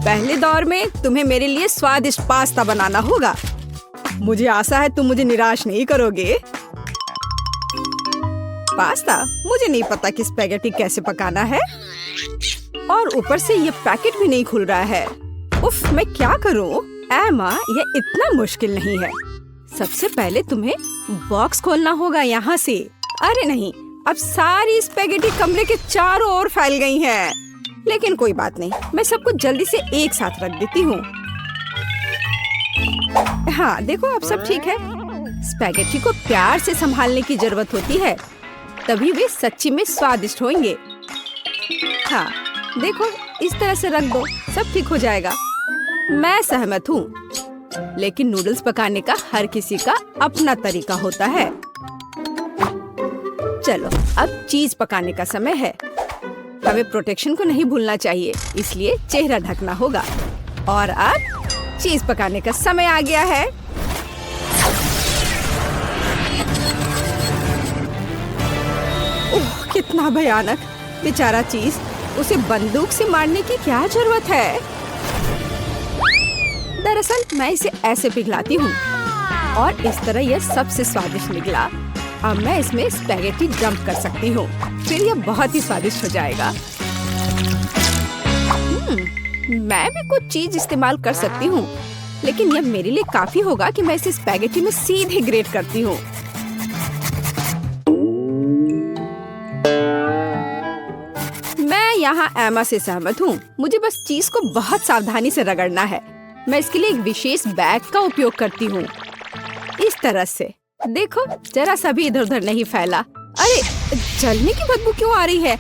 पहले दौर में तुम्हें मेरे लिए स्वादिष्ट पास्ता बनाना होगा। मुझे आशा है तुम मुझे निराश नहीं करोगे। पास्ता? मुझे नहीं पता कि स्पैगेटी कैसे पकाना है, और ऊपर से ये पैकेट भी नहीं खुल रहा है। उफ, मैं क्या करूं? एमा, ये इतना मुश्किल नहीं है। सबसे पहले तुम्हें बॉक्स खोलना होगा यहाँ से। अरे नहीं, अब सारी स्पैगेटी कमरे के चारों ओर फैल गई हैं। लेकिन कोई बात नहीं, मैं सब कुछ जल्दी से एक साथ रख देती हूँ। हाँ देखो, अब सब ठीक है। स्पैगेटी को प्यार से संभालने की जरूरत होती है, तभी वे सच्ची में स्वादिष्ट होंगे। हाँ देखो, इस तरह से रख दो, सब ठीक हो जाएगा। मैं सहमत हूँ, लेकिन नूडल्स पकाने का हर किसी का अपना तरीका होता है। चलो, अब चीज पकाने का समय है। हमें प्रोटेक्शन को नहीं भूलना चाहिए, इसलिए चेहरा ढकना होगा। और अब चीज पकाने का समय आ गया है। ओह, कितना भयानक! बेचारा चीज, उसे बंदूक से मारने की क्या जरूरत है? दरअसल मैं इसे ऐसे पिघलाती हूँ और इस तरह यह सबसे स्वादिष्ट निकला। अब मैं इसमें स्पैगेटी डंप कर सकती हूँ, फिर यह बहुत ही स्वादिष्ट हो जाएगा। मैं भी कुछ चीज इस्तेमाल कर सकती हूँ, लेकिन यह मेरे लिए काफी होगा कि मैं इसे स्पैगेटी में सीधे ग्रेट करती हूँ। मैं यहाँ एमा से सहमत हूँ। मुझे बस चीज को बहुत सावधानी से रगड़ना है। मैं इसके लिए एक विशेष बैग का उपयोग करती हूँ, इस तरह से। देखो, जरा सा भी इधर उधर नहीं फैला। अरे, जलने की बदबू क्यों आ रही है?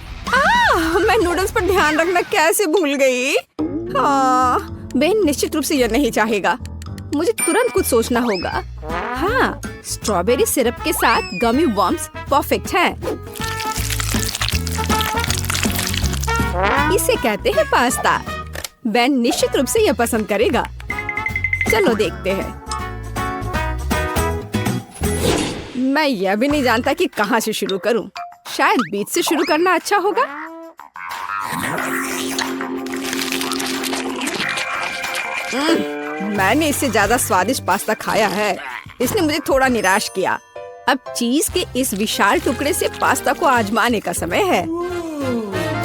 मैं नूडल्स पर ध्यान रखना कैसे भूल गई। हाँ, बहन निश्चित रूप से यह नहीं चाहेगा। मुझे तुरंत कुछ सोचना होगा। हाँ, स्ट्रॉबेरी सिरप के साथ गमी वर्म्स परफेक्ट है। इसे कहते हैं पास्ता। बेन निश्चित रूप से यह पसंद करेगा। चलो देखते हैं। मैं यह भी नहीं जानता कि कहाँ से शुरू करूं। शायद बीच से शुरू करना अच्छा होगा। मैंने इससे ज्यादा स्वादिष्ट पास्ता खाया है। इसने मुझे थोड़ा निराश किया। अब चीज के इस विशाल टुकड़े से पास्ता को आजमाने का समय है।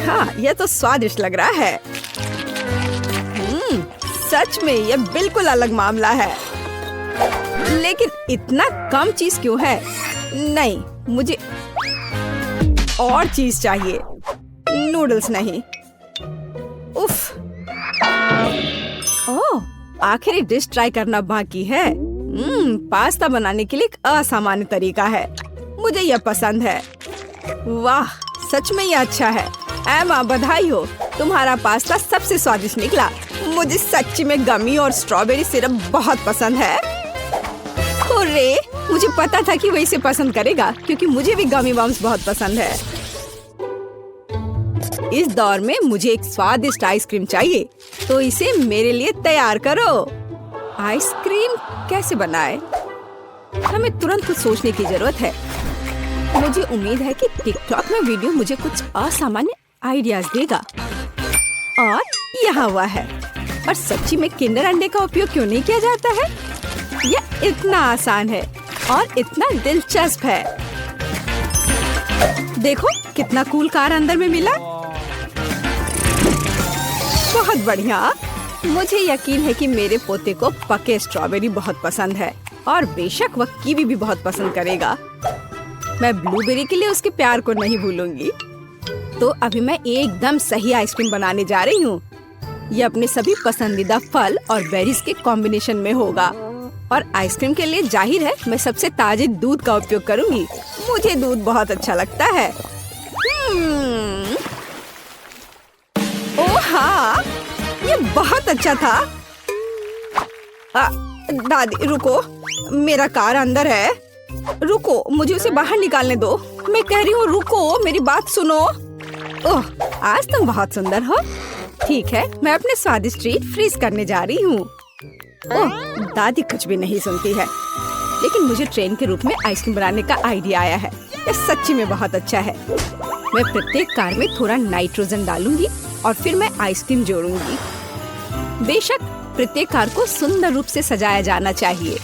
हाँ, यह तो स्वादिष्ट लग रहा है। सच में यह बिल्कुल अलग मामला है। लेकिन इतना कम चीज क्यों है? नहीं, मुझे और चीज चाहिए, नूडल्स नहीं। उफ! ओह, आखिरी डिश ट्राई करना बाकी है। पास्ता बनाने के लिए एक असामान्य तरीका है। मुझे यह पसंद है। वाह, सच में यह अच्छा है। एमा, बधाई हो, तुम्हारा पास्ता सबसे स्वादिष्ट निकला। मुझे सच्ची में गमी और स्ट्रॉबेरी सिरप बहुत पसंद है। हुर्रे! मुझे पता था कि वो इसे पसंद करेगा, क्योंकि मुझे भी गमी बम्स बहुत पसंद है। इस दौर में मुझे एक स्वादिष्ट आइसक्रीम चाहिए, तो इसे मेरे लिए तैयार करो। आइसक्रीम कैसे बनाए? हमें तुरंत कुछ सोचने की जरूरत है। मुझे उम्मीद है कि टिकटॉक में वीडियो मुझे कुछ असामान्य आइडियाज देगा। और यहाँ हुआ है। और सच्ची में किंडर अंडे का उपयोग क्यों नहीं किया जाता है? यह इतना आसान है और इतना दिलचस्प है। देखो, कितना कूल कार अंदर में मिला। बहुत बढ़िया। मुझे यकीन है कि मेरे पोते को पके स्ट्रॉबेरी बहुत पसंद है, और बेशक वह कीवी भी बहुत पसंद करेगा। मैं ब्लूबेरी के लिए उसके प्यार को नहीं भूलूंगी। तो अभी मैं एकदम सही आइसक्रीम बनाने जा रही हूँ। यह अपने सभी पसंदीदा फल और बेरीज के कॉम्बिनेशन में होगा। और आइसक्रीम के लिए जाहिर है मैं सबसे ताजे दूध का उपयोग करूंगी। मुझे दूध बहुत अच्छा लगता है। ओह हाँ, ये बहुत अच्छा था। दादी रुको, मेरा कार अंदर है। रुको, मुझे उसे बाहर निकालने दो। मैं कह रही हूँ रुको, मेरी बात सुनो। ओह, आज तुम बहुत सुंदर हो। ठीक है, मैं अपने स्वादिष्ट ट्रीट फ्रीज करने जा रही हूँ। ओह, दादी कुछ भी नहीं सुनती है। लेकिन मुझे ट्रेन के रूप में आइसक्रीम बनाने का आइडिया आया है। यह सच्ची में बहुत अच्छा है। मैं प्रत्येक कार में थोड़ा नाइट्रोजन डालूंगी और फिर मैं आइसक्रीम जोड़ूंगी। बेशक प्रत्येक कार को सुंदर रूप से सजाया जाना चाहिए।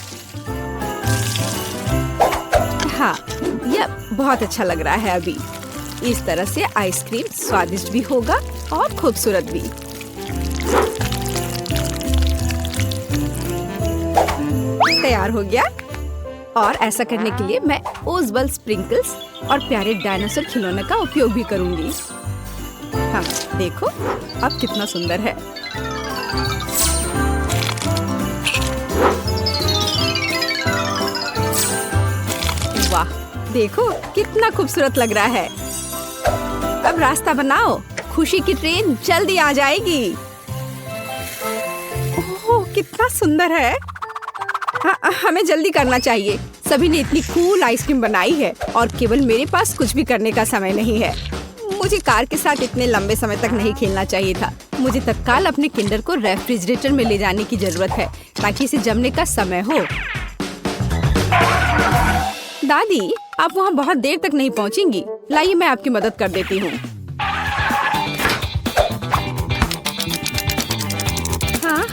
हाँ, यह बहुत अच्छा लग रहा है। अभी इस तरह से आइसक्रीम स्वादिष्ट भी होगा और खूबसूरत भी। तैयार हो गया। और ऐसा करने के लिए मैं ओजबल स्प्रिंकल्स और प्यारे डायनासोर खिलौने का उपयोग भी करूंगी। हाँ, देखो अब कितना सुंदर है। वाह, देखो कितना खूबसूरत लग रहा है। अब रास्ता बनाओ, खुशी की ट्रेन जल्दी आ जाएगी। ओह, कितना सुंदर है। हमें जल्दी करना चाहिए। सभी ने इतनी कूल आइसक्रीम बनाई है और केवल मेरे पास कुछ भी करने का समय नहीं है। मुझे कार के साथ इतने लंबे समय तक नहीं खेलना चाहिए था। मुझे तत्काल अपने किंडर को रेफ्रिजरेटर में ले जाने की जरूरत है ताकि इसे जमने का समय हो। दादी, आप वहाँ बहुत देर तक नहीं पहुँचेंगी। लाइए मैं आपकी मदद कर देती हूँ। हाँ,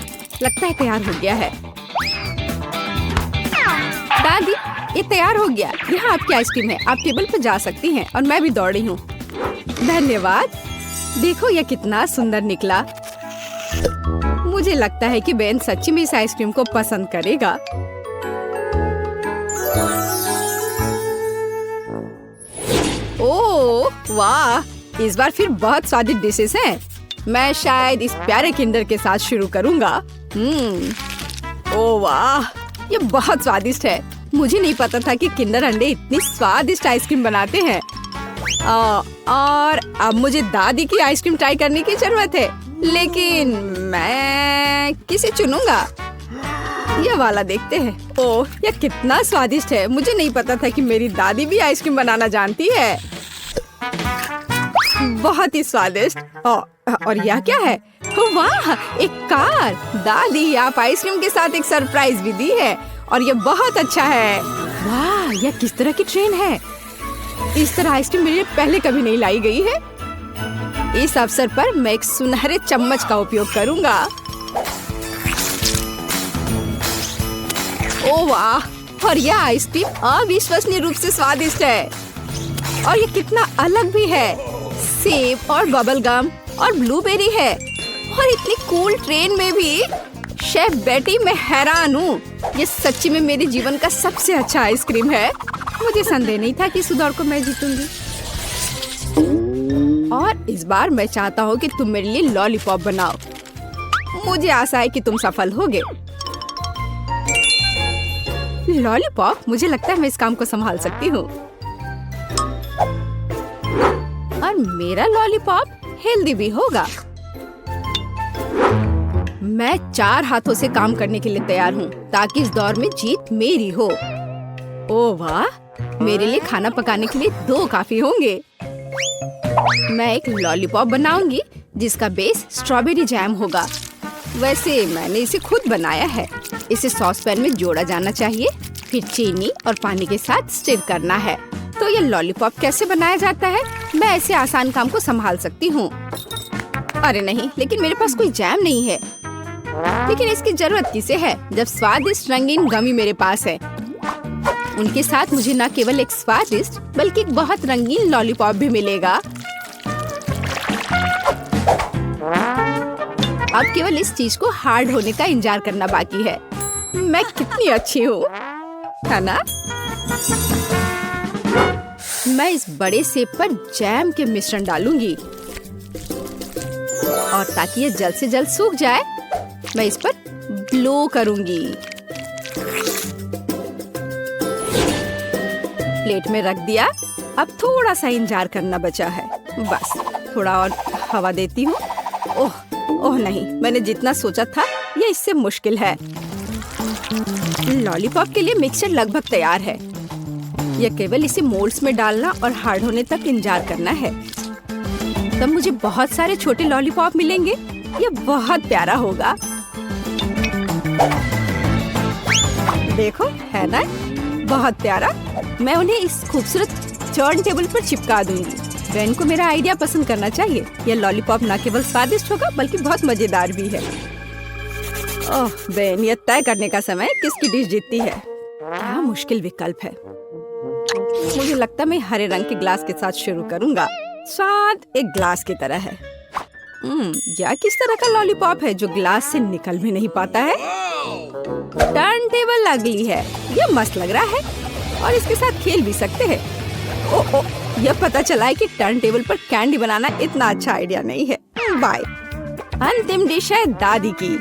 लगता है तैयार हो गया है। दादी, ये तैयार हो गया। यहाँ आपकी आइसक्रीम है। आप टेबल पर जा सकती हैं और मैं भी दौड़ी हूँ। धन्यवाद। देखो यह कितना सुंदर निकला। मुझे लगता है कि बेन सच्ची में इस आइसक्रीम को पसंद करेगा। ओह वाह, इस बार फिर बहुत स्वादिष्ट डिशेस हैं। मैं शायद इस प्यारे किंडर के साथ शुरू करूँगा। ओह वाह, ये बहुत स्वादिष्ट है। मुझे नहीं पता था कि किंडर अंडे इतनी स्वादिष्ट आइसक्रीम बनाते हैं। और अब मुझे दादी की आइसक्रीम ट्राई करने की जरूरत है। लेकिन मैं किसे चुनूंगा? ये वाला देखते हैं। ओह, यह कितना स्वादिष्ट है। मुझे नहीं पता था कि मेरी दादी भी आइसक्रीम बनाना जानती है। बहुत ही स्वादिष्ट। और यह क्या है? वाह, एक कार। दादी, आप आइसक्रीम के साथ एक सरप्राइज भी दी है और ये बहुत अच्छा है। वाह, यह किस तरह की ट्रेन है? इस तरह आइसक्रीम मेरे लिए पहले कभी नहीं लाई गई है। इस अवसर पर मैं एक सुनहरे चम्मच का उपयोग करूंगा। ओह वाह, और यह आइसक्रीम अविश्वसनीय रूप से स्वादिष्ट है। और ये कितना अलग भी है। सेब और बबल गम और ब्लूबेरी है। और इतनी कूल ट्रेन में भी। शेफ बेटी, मैं हैरान हूँ। ये सच्ची में मेरे जीवन का सबसे अच्छा आइसक्रीम है। मुझे संदेह नहीं था कि इस दौड़ को मैं जीतूंगी। और इस बार मैं चाहता हूँ कि तुम मेरे लिए लॉलीपॉप बनाओ। मुझे आशा है कि तुम सफल होगे। लॉलीपॉप, मुझे लगता है मैं इस काम को संभाल सकती हूँ। और मेरा लॉलीपॉप हेल्दी भी होगा। मैं 4 हाथों से काम करने के लिए तैयार हूँ ताकि इस दौर में जीत मेरी हो। ओह वाह, मेरे लिए खाना पकाने के लिए 2 काफी होंगे। मैं एक लॉलीपॉप बनाऊंगी जिसका बेस स्ट्रॉबेरी जैम होगा। वैसे मैंने इसे खुद बनाया है। इसे सॉस पैन में जोड़ा जाना चाहिए, फिर चीनी और पानी के साथ स्टिर करना है। तो ये लॉलीपॉप कैसे बनाया जाता है? मैं ऐसे आसान काम को संभाल सकती हूँ। अरे नहीं, लेकिन मेरे पास कोई जैम नहीं है। लेकिन इसकी जरूरत किसे है जब स्वादिष्ट रंगीन गमी मेरे पास है। उनके साथ मुझे न केवल एक स्वादिष्ट बल्कि एक बहुत रंगीन लॉलीपॉप भी मिलेगा। अब केवल इस चीज को हार्ड होने का इंतजार करना बाकी है। मैं कितनी अच्छी हूँ, है ना? मैं इस बड़े सेब पर जैम के मिश्रण डालूंगी और ताकि ये जल्द से जल्द सूख जाए मैं इस पर ब्लो करूंगी। प्लेट में रख दिया। अब थोड़ा सा इंतजार करना बचा है। बस थोड़ा और हवा देती हूँ। ओह नहीं, मैंने जितना सोचा था ये इससे मुश्किल है। लॉलीपॉप के लिए मिक्सचर लगभग तैयार है। यह केवल इसे मोल्ड्स में डालना और हार्ड होने तक इंतजार करना है। तब मुझे बहुत सारे छोटे लॉलीपॉप मिलेंगे। ये बहुत प्यारा होगा। देखो, है ना? बहुत प्यारा। मैं उन्हें इस खूबसूरत टर्न टेबल पर चिपका दूंगी। बेन को मेरा आइडिया पसंद करना चाहिए। यह लॉलीपॉप न केवल स्वादिष्ट होगा बल्कि बहुत मजेदार भी है। ओह बेन, ये तय करने का समय किसकी डिश जीतती है। क्या मुश्किल विकल्प है। मुझे लगता है मैं हरे रंग के ग्लास के साथ शुरू करूंगा। स्वाद एक ग्लास की तरह है। यह किस तरह का लॉलीपॉप है जो ग्लास से निकल भी नहीं पाता है। टर्न टेबल अगली है। यह मस्त लग रहा है और इसके साथ खेल भी सकते हैं। ओ, यह पता चला है कि टर्न टेबल पर कैंडी बनाना इतना अच्छा आइडिया नहीं है। बाय। अंतिम डिश है दादी की।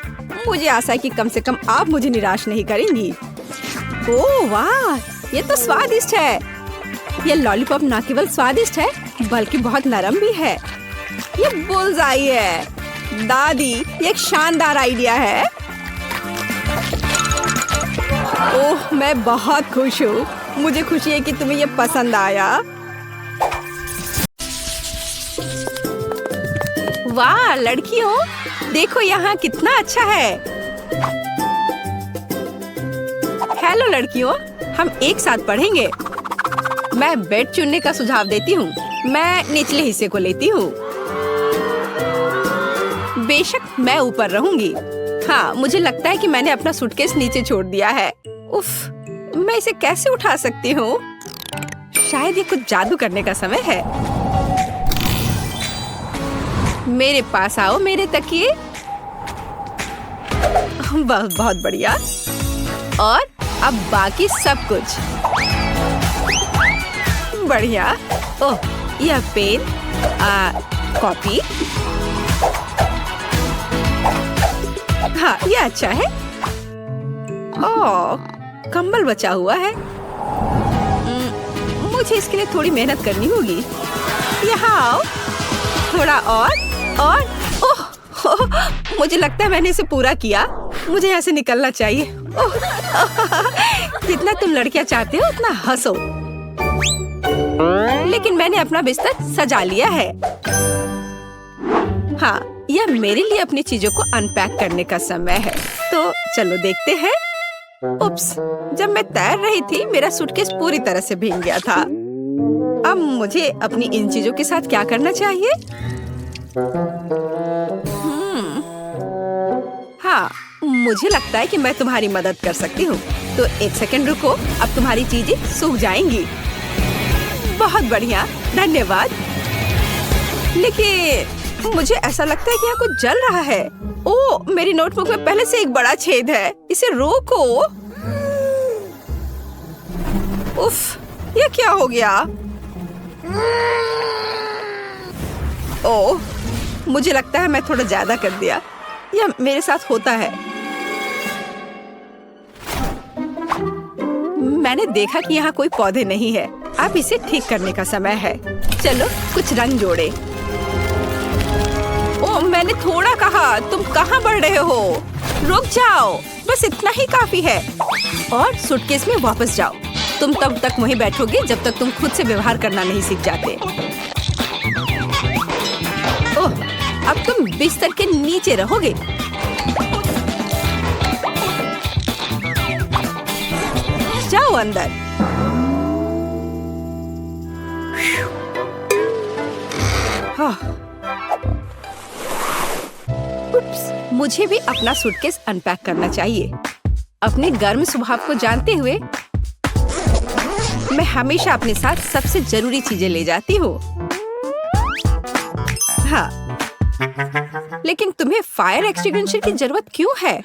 मुझे आशा है कि कम से कम आप मुझे निराश नहीं करेंगी। ओह वाह, ये तो स्वादिष्ट है। ये लॉलीपॉप न केवल स्वादिष्ट है बल्कि बहुत नरम भी है। ये बुल्सआई है। दादी, ये एक शानदार आइडिया है। ओह, मैं बहुत खुश हूँ। मुझे खुशी है कि तुम्हें ये पसंद आया। वाह लड़कियों, देखो यहाँ कितना अच्छा है। हेलो लड़कियों, हम एक साथ पढ़ेंगे। मैं बेड चुनने का सुझाव देती हूँ। मैं निचले हिस्से को लेती हूँ। बेशक मैं ऊपर रहूंगी। हाँ, मुझे लगता है कि मैंने अपना सूटकेस नीचे छोड़ दिया है। उफ, मैं इसे कैसे उठा सकती हूँ? शायद ये कुछ जादू करने का समय है। मेरे पास आओ मेरे तकिए। बहुत बढ़िया। और अब बाकी सब कुछ बढ़िया। ओह, यह पेन, कॉपी। हाँ, यह अच्छा है। ओह, कंबल बचा हुआ है। मुझे इसके लिए थोड़ी मेहनत करनी होगी। यहाँ आओ। थोड़ा और। ओह, मुझे लगता है मैंने इसे पूरा किया। मुझे यहाँ से निकलना चाहिए। ओह, जितना तुम लड़कियाँ चाहते हो उतना हंसो। लेकिन मैंने अपना बिस्तर सजा लिया है। हाँ, यह मेरे लिए अपनी चीजों को अनपैक करने का समय है। तो चलो देखते हैं। उप्स, जब मैं तैर रही थी मेरा सूटकेस पूरी तरह से भीग गया था। अब मुझे अपनी इन चीजों के साथ क्या करना चाहिए? हाँ, मुझे लगता है कि मैं तुम्हारी मदद कर सकती हूँ। तो एक सेकंड रुको, अब तुम्हारी चीजें सूख जाएंगी। बहुत बढ़िया, धन्यवाद। लेकिन मुझे ऐसा लगता है कि यहाँ कुछ जल रहा है। ओह, मेरी नोटबुक में पहले से एक बड़ा छेद है। इसे रोको। उफ, ये क्या हो गया? ओह, मुझे लगता है मैं थोड़ा ज्यादा कर दिया। यह मेरे साथ होता है। मैंने देखा कि यहाँ कोई पौधे नहीं है। अब इसे ठीक करने का समय है। चलो कुछ रंग जोड़े। ओह, मैंने थोड़ा कहा। तुम कहाँ बढ़ रहे हो? रुक जाओ, बस इतना ही काफी है। और सूटकेस में वापस जाओ। तुम तब तक वहीं बैठोगे जब तक तुम खुद से व्यवहार करना नहीं सीख जाते। ओह, अब तुम बिस्तर के नीचे रहोगे। जाओ अंदर। उप्स, मुझे भी अपना सूटकेस अनपैक करना चाहिए। अपने गर्म स्वभाव को जानते हुए मैं हमेशा अपने साथ सबसे जरूरी चीजें ले जाती हूँ। हाँ, लेकिन तुम्हें फायर एक्सटिंग्विशर की जरूरत क्यों है?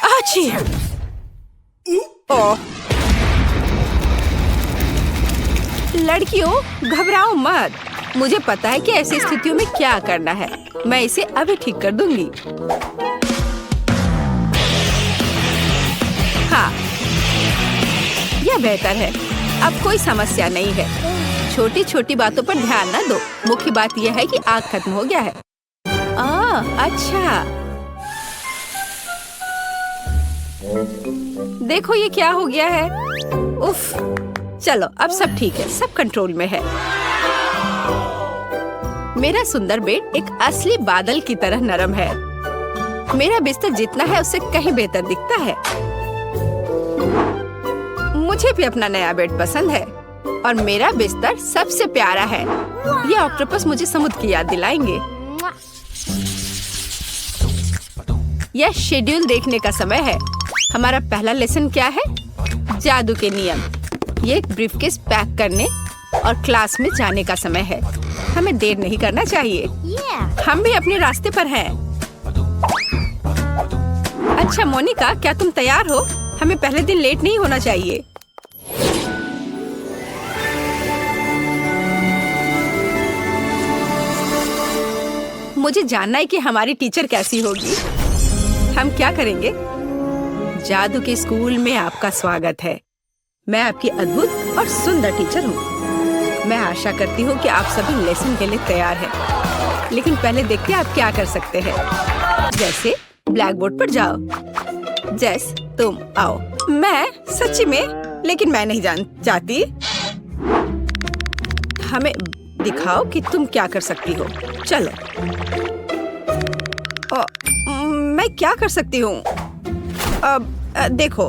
आची! ओह, लड़कियों घबराओ मत। मुझे पता है कि ऐसी स्थितियों में क्या करना है। मैं इसे अभी ठीक कर दूंगी। हाँ, यह बेहतर है। अब कोई समस्या नहीं है। छोटी छोटी बातों पर ध्यान न दो। मुख्य बात यह है कि आग खत्म हो गया है। अच्छा, देखो ये क्या हो गया है। उफ, चलो अब सब ठीक है, सब कंट्रोल में है। मेरा सुंदर बेड एक असली बादल की तरह नरम है। मेरा बिस्तर जितना है उससे कहीं बेहतर दिखता है। मुझे भी अपना नया बेड पसंद है और मेरा बिस्तर सबसे प्यारा है। ये ऑक्टोपस मुझे समुद्र की याद दिलाएंगे। यह शेड्यूल देखने का समय है। हमारा पहला लेसन क्या है? जादू के नियम। ये एक ब्रीफकेस पैक करने और क्लास में जाने का समय है। हमें देर नहीं करना चाहिए। हम भी अपने रास्ते पर हैं। अच्छा मोनिका, क्या तुम तैयार हो? हमें पहले दिन लेट नहीं होना चाहिए। मुझे जानना है कि हमारी टीचर कैसी होगी। हम क्या करेंगे? जादू के स्कूल में आपका स्वागत है। मैं आपकी अद्भुत और सुंदर टीचर हूँ। मैं आशा करती हूँ कि आप सभी लेसन के लिए तैयार हैं। लेकिन पहले देखते हैं आप क्या कर सकते हैं। जैसे ब्लैक बोर्ड पर जाओ। जेस, तुम आओ। मैं सच्ची में, लेकिन मैं नहीं चाहती। हमें दिखाओ कि तुम क्या कर सकती हो। चलो। मैं क्या कर सकती हूँ? अब देखो,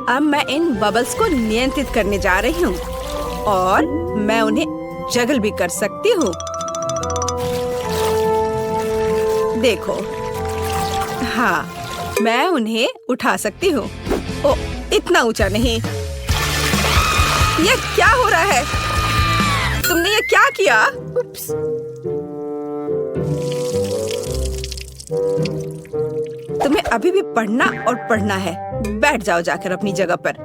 अब मैं इन बबल्स को नियंत्रित करने जा रही हूँ और मैं उन्हें जगल भी कर सकती हूँ। देखो, हाँ, मैं उन्हें उठा सकती हूँ। ओ, इतना ऊंचा नहीं। ये क्या हो रहा है? तुमने ये क्या किया? उप्स। तुम्हें अभी भी पढ़ना और पढ़ना है। बैठ जाओ जाकर अपनी जगह पर।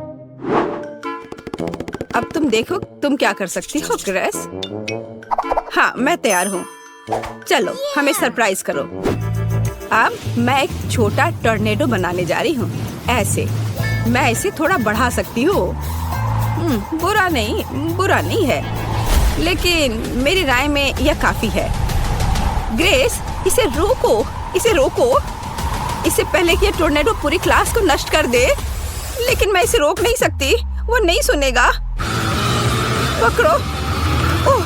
अब तुम देखो तुम क्या कर सकती हो ग्रेस। हाँ, मैं तैयार हूँ। चलो, हमें सरप्राइज करो। अब मैं एक छोटा टॉर्नेडो बनाने जा रही हूँ। ऐसे मैं इसे थोड़ा बढ़ा सकती हूँ। बुरा नहीं है, लेकिन मेरी राय में यह काफी है। ग्रेस, इसे रोको। इससे पहले कि यह टॉर्नेडो पूरी क्लास को नष्ट कर दे। लेकिन मैं इसे रोक नहीं सकती, वो नहीं सुनेगा। पकड़ो। ओह,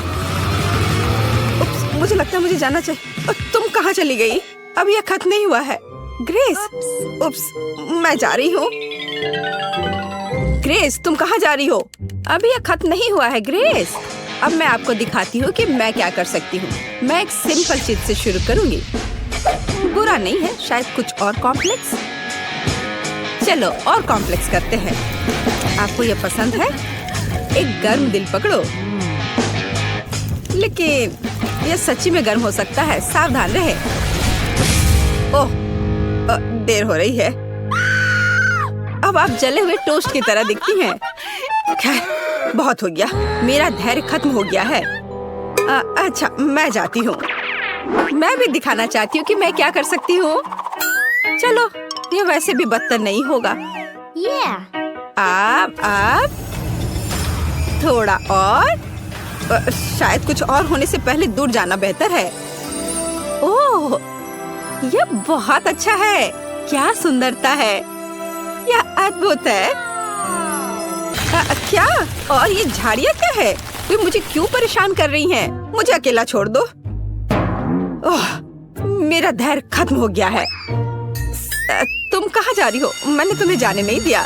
मुझे लगता है मुझे जाना चाहिए। और तुम कहाँ चली गई? अब यह खत्म नहीं हुआ है। ग्रेस, मैं जा रही हूँ। ग्रेस, तुम कहाँ जा रही हो? अभी यह खत्म नहीं हुआ है ग्रेस। अब मैं आपको दिखाती हूँ कि मैं क्या कर सकती हूँ। मैं एक सिंपल चीज से शुरू करूँगी। बुरा नहीं है, शायद कुछ और कॉम्प्लेक्स। चलो और कॉम्प्लेक्स करते हैं। आपको यह पसंद है? एक गर्म दिल पकड़ो। लेकिन यह सच्ची में गर्म हो सकता है, सावधान रहे। ओह, देर हो रही है। अब आप जले हुए टोस्ट की तरह दिखती हैं। खैर, बहुत हो गया। मेरा धैर्य खत्म हो गया है। अच्छा, मैं जाती हूँ। मैं भी दिखाना चाहती हूँ कि मैं क्या कर सकती हूँ। चलो, ये वैसे भी बदतर नहीं होगा। आप थोड़ा और शायद कुछ और होने से पहले दूर जाना बेहतर है। ओह, यह बहुत अच्छा है। क्या सुंदरता है। यह अद्भुत है। क्या? और ये झाड़ियाँ क्या है? वे मुझे क्यों परेशान कर रही हैं? मुझे अकेला छोड़ दो। ओह, मेरा धैर्य खत्म हो गया है। तुम कहाँ जा रही हो? मैंने तुम्हें जाने नहीं दिया।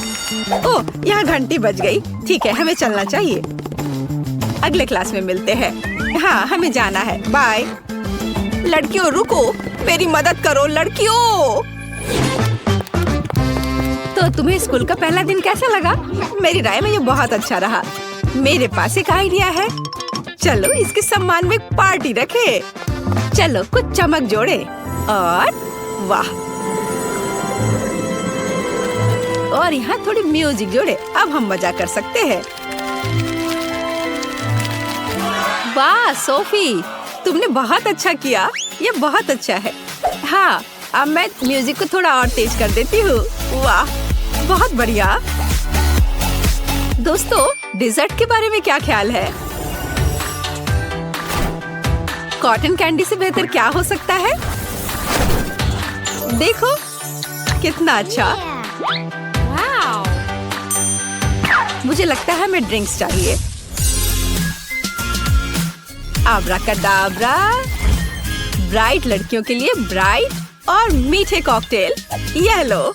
ओह, यहाँ घंटी बज गई। ठीक है, हमें चलना चाहिए। अगले क्लास में मिलते हैं। हाँ, हमें जाना है। बाय। लड़कियों, रुको, मेरी मदद करो लड़कियों। तो तुम्हें स्कूल का पहला दिन कैसा लगा? मेरी राय में ये बहुत अच्छा रहा। मेरे पास एक आइडिया है। चलो, इसके सम्मान में एक पार्टी रखे। चलो, कुछ चमक जोड़े और वाह, और यहाँ थोड़ी म्यूजिक जोड़े। अब हम मजा कर सकते हैं। वाह सोफी, तुमने बहुत अच्छा किया। ये बहुत अच्छा है। हाँ, अब मैं म्यूजिक को थोड़ा और तेज कर देती हूँ। वाह, बहुत बढ़िया। दोस्तों, डिजर्ट के बारे में क्या ख्याल है? कॉटन कैंडी से बेहतर क्या हो सकता है? देखो कितना अच्छा। मुझे लगता है हमें ड्रिंक्स चाहिए। आब्राकाडाब्रा। ब्राइट लड़कियों के लिए ब्राइट और मीठे कॉकटेल। ये लो।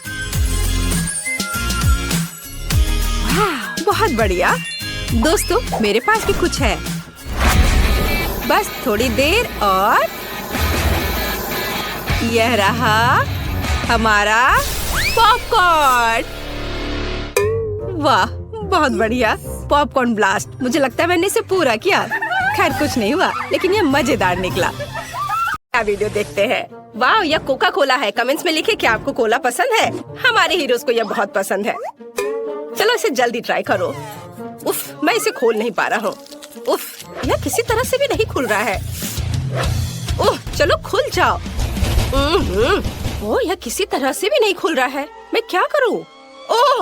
बहुत बढ़िया। दोस्तों, मेरे पास भी कुछ है। बस थोड़ी देर और यह रहा। हमारा पॉपकॉर्न। वाह, बहुत बढ़िया। Popcorn blast. मुझे लगता है मैंने इसे पूरा किया। खैर कुछ नहीं हुआ, लेकिन ये मजेदार निकला। वीडियो देखते हैं। वाह, यह कोका कोला है। कमेंट्स में लिखे कि आपको कोला पसंद है। हमारे हीरोज को यह बहुत पसंद है। चलो इसे जल्दी ट्राई करो। उफ, मैं इसे खोल नहीं पा रहा हूँ। उफ, यह किसी तरह से भी नहीं खुल रहा है। ओह, चलो खुल जाओ। ओह, यह किसी तरह से भी नहीं खुल रहा है। मैं क्या करूँ? ओह,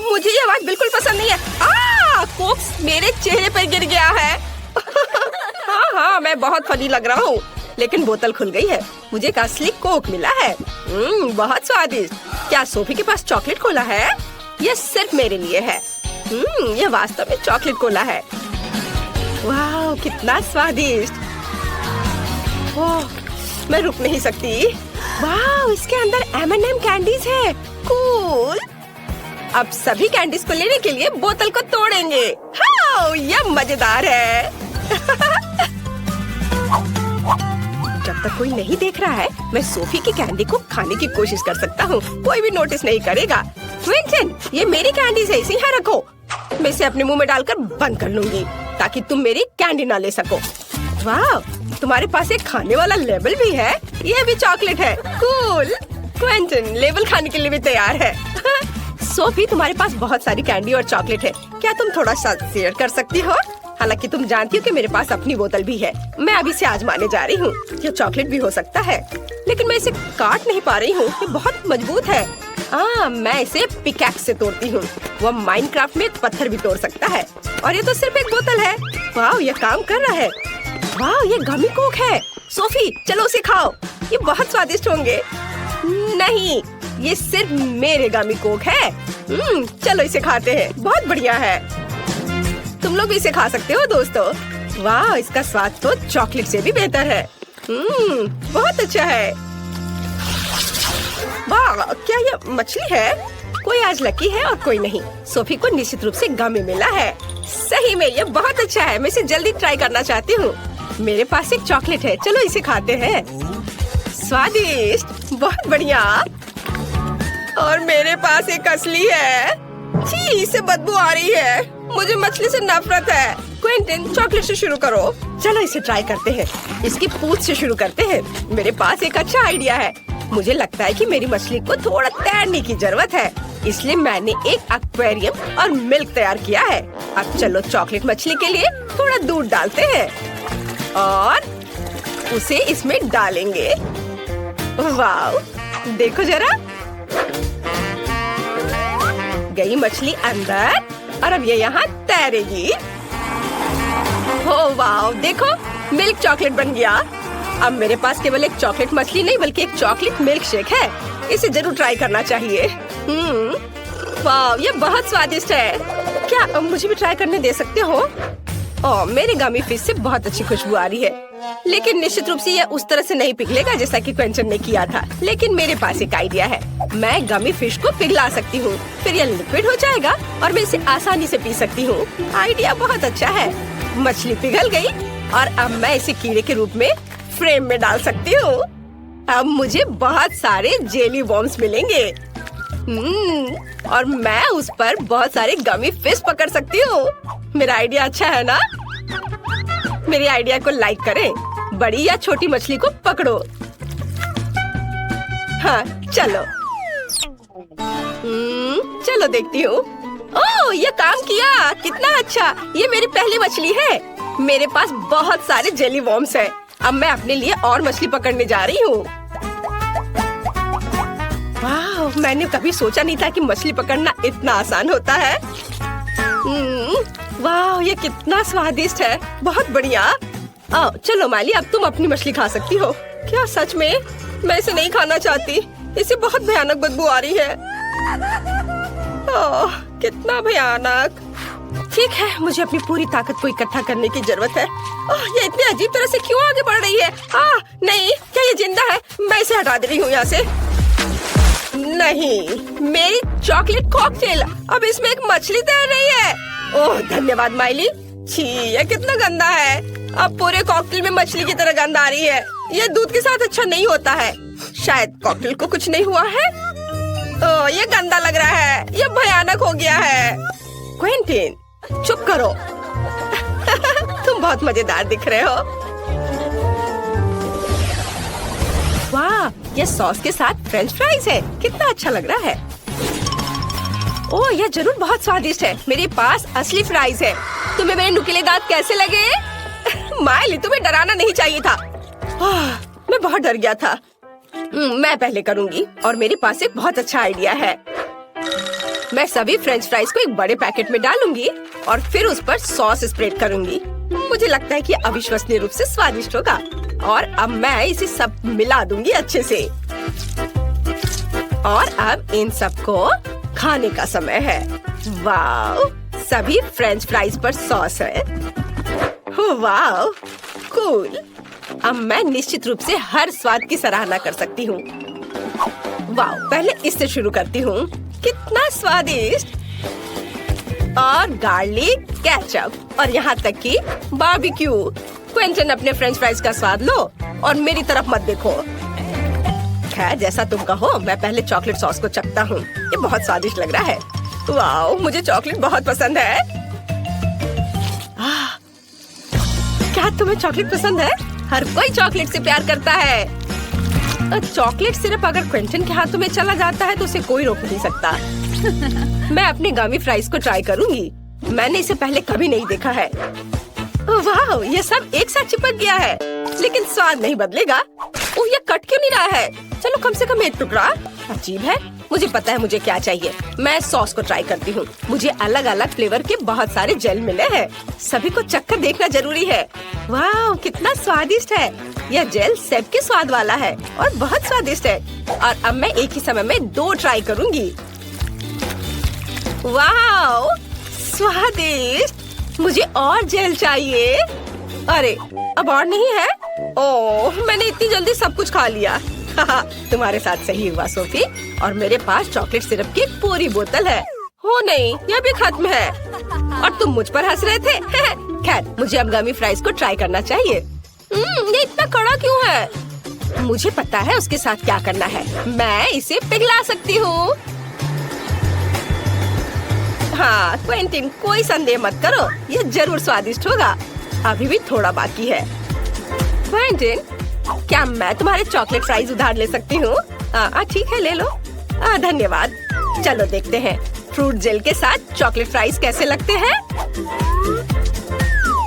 मुझे ये आवाज बिल्कुल पसंद नहीं है। कोक मेरे चेहरे पर गिर गया है। हाँ, मैं बहुत फनी लग रहा हूँ, लेकिन बोतल खुल गई है। मुझे एक असली कोक मिला है। बहुत स्वादिष्ट। क्या सोफी के पास चॉकलेट कोला है? यह सिर्फ मेरे लिए है। यह वास्तव में चॉकलेट कोला है। वाह, कितना स्वादिष्ट। ओह, मैं रुक नहीं सकती। वाह, इसके अंदर M&M कैंडीज है। कूल। अब सभी कैंडीज को लेने के लिए बोतल को तोड़ेंगे। हाँ, यह मजेदार है। जब तक कोई नहीं देख रहा है, मैं सोफी की कैंडी को खाने की कोशिश कर सकता हूँ। कोई भी नोटिस नहीं करेगा। क्विंटन, ये मेरी कैंडीज है, इसे यहाँ रखो। मैं इसे अपने मुंह में डालकर बंद कर लूंगी ताकि तुम मेरी कैंडी ना ले सको। वाह, तुम्हारे पास एक खाने वाला लेबल भी है। ये भी चॉकलेट है। कूल। क्विंटन लेबल खाने के लिए भी तैयार है। सोफी, तुम्हारे पास बहुत सारी कैंडी और चॉकलेट है। क्या तुम थोड़ा सा शेयर कर सकती हो? हालांकि तुम जानती हो कि मेरे पास अपनी बोतल भी है। मैं अभी इसे आजमाने जा रही हूँ। ये चॉकलेट भी हो सकता है, लेकिन मैं इसे काट नहीं पा रही हूँ। ये बहुत मजबूत है। मैं इसे पिकैक्स से तोड़ती हूँ। वह माइनक्राफ्ट में पत्थर भी तोड़ सकता है। और ये तो सिर्फ एक बोतल है। वाह, ये काम कर रहा है। वाह, ये गमी कोक है। सोफी, चलो उसे खाओ। ये बहुत स्वादिष्ट होंगे। नहीं, ये सिर्फ मेरे गमी कोक है। चलो इसे खाते हैं। बहुत बढ़िया है। तुम लोग भी इसे खा सकते हो दोस्तों। वाह, इसका स्वाद तो चॉकलेट से भी बेहतर है। बहुत अच्छा है। वाह, क्या ये मछली है? कोई आज लकी है और कोई नहीं। सोफी को निश्चित रूप से गमी मिला है। सही में ये बहुत अच्छा है। मैं इसे जल्दी ट्राई करना चाहती हूँ। मेरे पास एक चॉकलेट है, चलो इसे खाते हैं। स्वादिष्ट, बहुत बढ़िया। और मेरे पास एक असली है। छी, इससे बदबू आ रही है। मुझे मछली से नफरत है। क्विंटन, चॉकलेट से शुरू करो। चलो इसे ट्राई करते हैं। इसकी पूंछ से शुरू करते हैं। मेरे पास एक अच्छा आइडिया है। मुझे लगता है कि मेरी मछली को थोड़ा तैरने की जरूरत है, इसलिए मैंने एक एक्वेरियम और मिल्क तैयार किया है। अब चलो चॉकलेट मछली के लिए थोड़ा दूध डालते हैं और उसे इसमें डालेंगे। वाव, देखो जरा, गई मछली अंदर और अब ये यहाँ तैरेगी। हो वाव, देखो मिल्क चॉकलेट बन गया। अब मेरे पास केवल एक चॉकलेट मछली नहीं बल्कि एक चॉकलेट मिल्क शेक है। इसे जरूर ट्राई करना चाहिए। वाव, ये बहुत स्वादिष्ट है। क्या मुझे भी ट्राई करने दे सकते हो? ओह, मेरे गमी फिश से बहुत अच्छी खुशबू आ रही है, लेकिन निश्चित रूप से यह उस तरह से नहीं पिघलेगा जैसा कि क्विंटन ने किया था। लेकिन मेरे पास एक आइडिया है। मैं गमी फिश को पिघला सकती हूँ, फिर यह लिक्विड हो जाएगा और मैं इसे आसानी से पी सकती हूँ। आइडिया बहुत अच्छा है। मछली पिघल गई और अब मैं इसे कीड़े के रूप में फ्रेम में डाल सकती हूँ। अब मुझे बहुत सारे जेली वॉर्म्स मिलेंगे। और मैं उस पर बहुत सारे गमी फिश पकड़ सकती हूँ। मेरा आइडिया अच्छा है ना? मेरे आइडिया को लाइक करें। बड़ी या छोटी मछली को पकड़ो। हाँ, चलो। चलो देखती हूँ। ओह, ये काम किया। कितना अच्छा। ये मेरी पहली मछली है। मेरे पास बहुत सारे जेली वॉर्म्स हैं। अब मैं अपने लिए और मछली पकड़ने जा रही हूँ। वाह, मैंने कभी सोचा नहीं था कि मछली पकड़ना इतना आसान होता है। वाह, ये कितना स्वादिष्ट है। बहुत बढ़िया। चलो माली, अब तुम अपनी मछली खा सकती हो। क्या सच में? मैं इसे नहीं खाना चाहती। इसे बहुत भयानक बदबू आ रही है। ओह, कितना भयानक। ठीक है, मुझे अपनी पूरी ताकत को इकट्ठा करने की जरूरत है। ओह, ये इतनी अजीब तरह से क्यों आगे बढ़ रही है? नहीं, क्या ये जिंदा है? मैं इसे हटा दे रही हूँ यहाँ से। नहीं, मेरी चॉकलेट कॉकटेल, अब इसमें एक मछली तैर रही है। ओह, धन्यवाद माइली। छी, ये कितना गंदा है। अब पूरे कॉकटेल में मछली की तरह गंध आ रही है। ये दूध के साथ अच्छा नहीं होता है। शायद कॉकटेल को कुछ नहीं हुआ है। ओह, ये गंदा लग रहा है, ये भयानक हो गया है। क्विंटीन, चुप करो। तुम बहुत मजेदार दिख रहे हो। वाह, ये सॉस के साथ फ्रेंच फ्राइज है, कितना अच्छा लग रहा है। ओह, यह जरूर बहुत स्वादिष्ट है। मेरे पास असली फ्राइज है। तुम्हें मेरे नुकीले दांत कैसे लगे? माइली, तुम्हें डराना नहीं चाहिए था। मैं बहुत डर गया था। मैं पहले करूंगी और मेरे पास एक बहुत अच्छा आइडिया है। मैं सभी फ्रेंच फ्राइज को एक बड़े पैकेट में डालूंगी और फिर उस पर सॉस स्प्रेड करूंगी। मुझे लगता है कि अविश्वसनीय रूप से स्वादिष्ट होगा। और अब मैं इसे सब मिला दूंगी अच्छे से। और अब इन सबको खाने का समय है। वाह, सभी फ्रेंच फ्राइज पर सॉस है। वाह, कूल। अब मैं निश्चित रूप से हर स्वाद की सराहना कर सकती हूँ। वाह, पहले इससे शुरू करती हूँ। कितना स्वादिष्ट। और गार्लिक केचप और यहाँ तक कि बारबेक्यू। क्विंटन, अपने फ्रेंच फ्राइज का स्वाद लो और मेरी तरफ मत देखो। खैर, जैसा तुम कहो, मैं पहले चॉकलेट सॉस को चखता हूँ। ये बहुत स्वादिष्ट लग रहा है। वाह, मुझे चॉकलेट बहुत पसंद है। क्या तुम्हें चॉकलेट पसंद है? हर कोई चॉकलेट से प्यार करता है। चॉकलेट सिर्फ अगर क्विंटन के हाथों में चला जाता है तो उसे कोई रोक नहीं सकता। मैं अपने गामी फ्राइज को ट्राई करूंगी। मैंने इसे पहले कभी नहीं देखा है। वाह, ये सब एक साथ चिपक गया है, लेकिन स्वाद नहीं बदलेगा। ओह, ये कट क्यों नहीं रहा है? चलो कम से कम एक टुकड़ा। अजीब है। मुझे पता है मुझे क्या चाहिए। मैं सॉस को ट्राई करती हूँ। मुझे अलग अलग फ्लेवर के बहुत सारे जेल मिले हैं। सभी को चखकर देखना जरूरी है। वाह, कितना स्वादिष्ट है। यह जेल सेब के स्वाद वाला है और बहुत स्वादिष्ट है। और अब मैं एक ही समय में 2 ट्राई करूँगी। वाह, स्वादिष्ट। मुझे और जेल चाहिए। अरे, अब और नहीं है? ओह, मैंने इतनी जल्दी सब कुछ खा लिया। तुम्हारे साथ सही हुआ सोफी। और मेरे पास चॉकलेट सिरप की पूरी बोतल है। हो नहीं, यह भी खत्म है। और तुम मुझ पर हंस रहे थे। खैर, मुझे अब गमी फ्राइज को ट्राई करना चाहिए। ये इतना कड़ा क्यों है? मुझे पता है उसके साथ क्या करना है। मैं इसे पिघला सकती हूँ। हाँ क्विंटीन, कोई संदेह मत करो, ये जरूर स्वादिष्ट होगा। अभी भी थोड़ा बाकी है। क्विंटीन, क्या मैं तुम्हारे चॉकलेट फ्राइज उधार ले सकती हूँ? ठीक है, ले लो। धन्यवाद। चलो देखते हैं फ्रूट जेल के साथ चॉकलेट फ्राइज कैसे लगते हैं।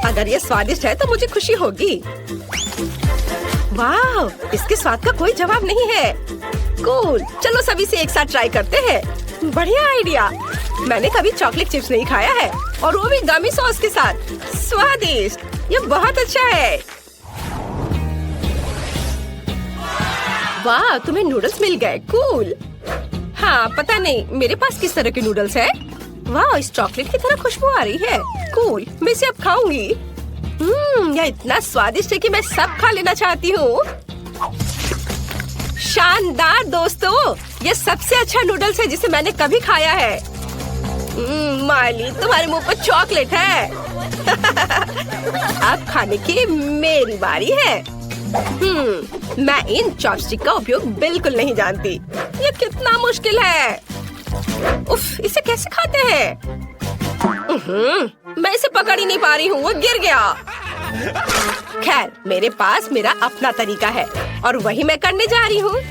अगर ये स्वादिष्ट है तो मुझे खुशी होगी। वाह, इसके स्वाद का कोई जवाब नहीं है। कूल, चलो सभी से एक साथ ट्राई करते हैं। बढ़िया आइडिया। मैंने कभी चॉकलेट चिप्स नहीं खाया है, और वो भी गमी सॉस के साथ। स्वादिष्ट, ये बहुत अच्छा है। वाह, तुम्हें नूडल्स मिल गए। कूल। हाँ, पता नहीं मेरे पास किस तरह के नूडल्स है। वाह, इस चॉकलेट की तरह खुशबू आ रही है। कूल, मैं इसे अब खाऊंगी। यह इतना स्वादिष्ट है कि मैं सब खा लेना चाहती हूँ। शानदार दोस्तों, ये सबसे अच्छा नूडल्स है जिसे मैंने कभी खाया है। माइली, तुम्हारे मुंह पर चॉकलेट है। अब खाने की मेरी बारी है। मैं इन चॉपस्टिक का उपयोग बिल्कुल नहीं जानती। ये कितना मुश्किल है। उफ, इसे कैसे खाते हैं? मैं इसे पकड़ ही नहीं पा रही हूँ, वो गिर गया। खैर, मेरे पास मेरा अपना तरीका है और वही मैं करने जा रही हूँ।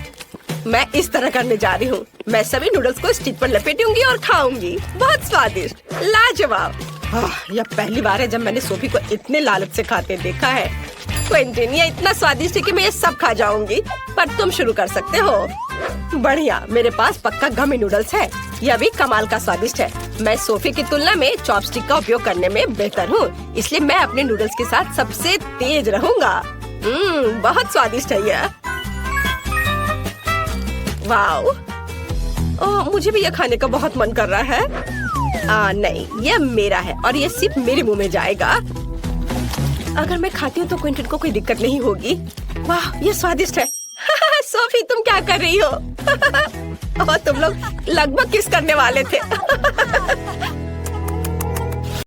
मैं इस तरह करने जा रही हूँ। मैं सभी नूडल्स को स्टिक पर लपेटूंगी और खाऊंगी। बहुत स्वादिष्ट, लाजवाब। यह पहली बार है जब मैंने सोफी को इतने लालच से खाते देखा है। क्विंटीन, ये इतना स्वादिष्ट है कि मैं ये सब खा जाऊंगी, पर तुम शुरू कर सकते हो। बढ़िया, मेरे पास पक्का गमी नूडल्स है। यह भी कमाल का स्वादिष्ट है। मैं सोफी की तुलना में चॉपस्टिक का उपयोग करने में बेहतर हूँ, इसलिए मैं अपने नूडल्स के साथ सबसे तेज रहूंगा। बहुत स्वादिष्ट है यह। वाओ, मुझे भी यह खाने का बहुत मन कर रहा है। नहीं, यह मेरा है और यह सिर्फ मेरे मुंह में जाएगा। अगर मैं खाती हूँ तो क्विंटन को कोई दिक्कत नहीं होगी। वाह, ये स्वादिष्ट है। सोफी, तुम क्या कर रही हो? और तुम लोग लगभग किस करने वाले थे।